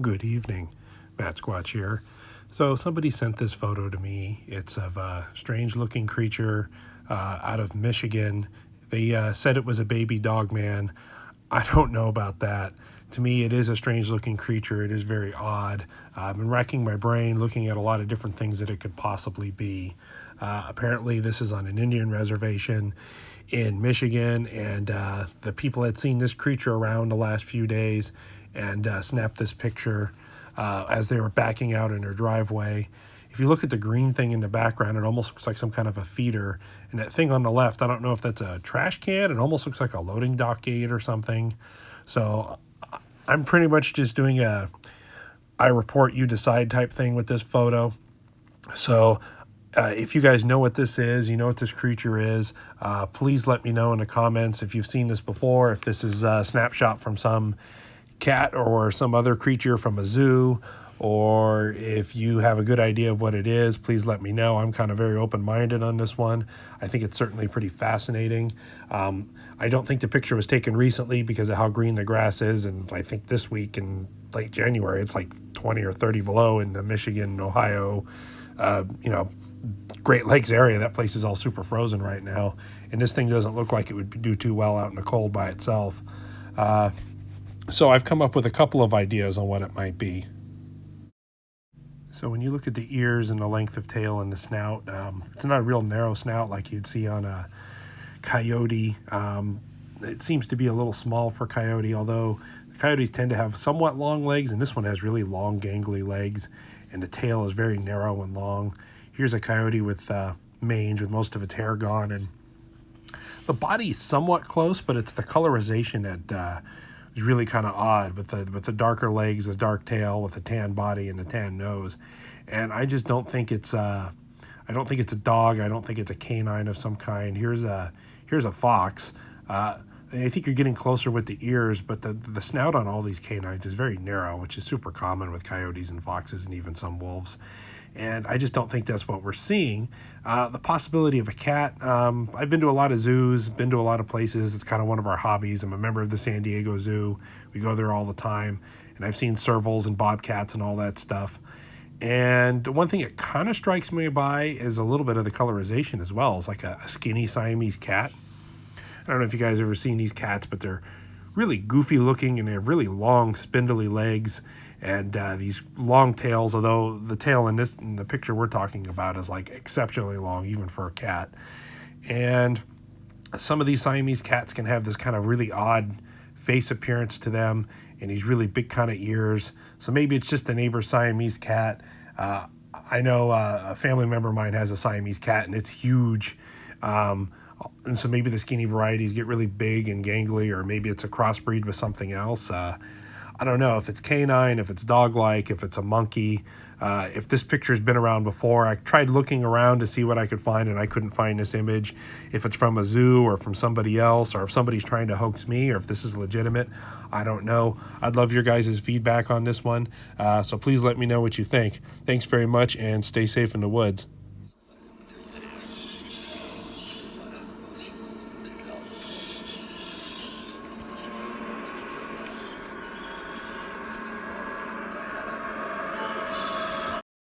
Good evening, Mattsquatch here. So somebody sent this photo to me. It's of a strange-looking creature out of Michigan. They said it was a baby dog man. I don't know about that. To me, it is a strange-looking creature. It is very odd. I've been racking my brain looking at a lot of different things that it could possibly be. Apparently, this is on an Indian reservation in Michigan, and the people had seen this creature around the last few days and snapped this picture as they were backing out in their driveway. If you look at the green thing in the background, it almost looks like some kind of a feeder. And that thing on the left, I don't know if that's a trash can. It almost looks like a loading dock gate or something. So I'm pretty much just doing a I report, you decide type thing with this photo. So if you guys know what this is, you know what this creature is, please let me know in the comments if you've seen this before, if this is a snapshot from some cat or some other creature from a zoo, or if you have a good idea of what it is, please let me know. I'm kind of very open-minded on this one. I think it's certainly pretty fascinating. I don't think the picture was taken recently because of how green the grass is, and I think this week in late January it's like 20 or 30 below in the Michigan, Ohio, Great Lakes area. That place is all super frozen right now, and this thing doesn't look like it would do too well out in the cold by itself. So I've come up with a couple of ideas on what it might be. So when you look at the ears and the length of tail and the snout, it's not a real narrow snout like you'd see on a coyote. It seems to be a little small for coyote, although coyotes tend to have somewhat long legs, and this one has really long, gangly legs, and the tail is very narrow and long. Here's a coyote with mange with most of its hair gone, and the body is somewhat close, but it's the colorization that is really kind of odd with the darker legs, the dark tail, with a tan body and a tan nose. And I just don't think it's I don't think it's a dog. I don't think it's a canine of some kind. Here's a fox. I think you're getting closer with the ears, but the snout on all these canines is very narrow, which is super common with coyotes and foxes and even some wolves. And I just don't think that's what we're seeing. The possibility of a cat. I've been to a lot of zoos, been to a lot of places. It's kind of one of our hobbies. I'm a member of the San Diego Zoo. We go there all the time. And I've seen servals and bobcats and all that stuff. And one thing that kind of strikes me by is a little bit of the colorization as well. It's like a skinny Siamese cat. I don't know if you guys have ever seen these cats, but they're really goofy looking, and they have really long, spindly legs and these long tails, although the tail in the picture we're talking about is like exceptionally long, even for a cat. And some of these Siamese cats can have this kind of really odd face appearance to them and these really big kind of ears. So maybe it's just a neighbor's Siamese cat. I know a family member of mine has a Siamese cat, and it's huge. And so maybe the skinny varieties get really big and gangly, or maybe it's a crossbreed with something else. I don't know if it's canine, if it's dog-like, if it's a monkey. If this picture's been around before, I tried looking around to see what I could find, and I couldn't find this image. If it's from a zoo or from somebody else, or if somebody's trying to hoax me, or if this is legitimate, I don't know. I'd love your guys' feedback on this one, so please let me know what you think. Thanks very much, and stay safe in the woods.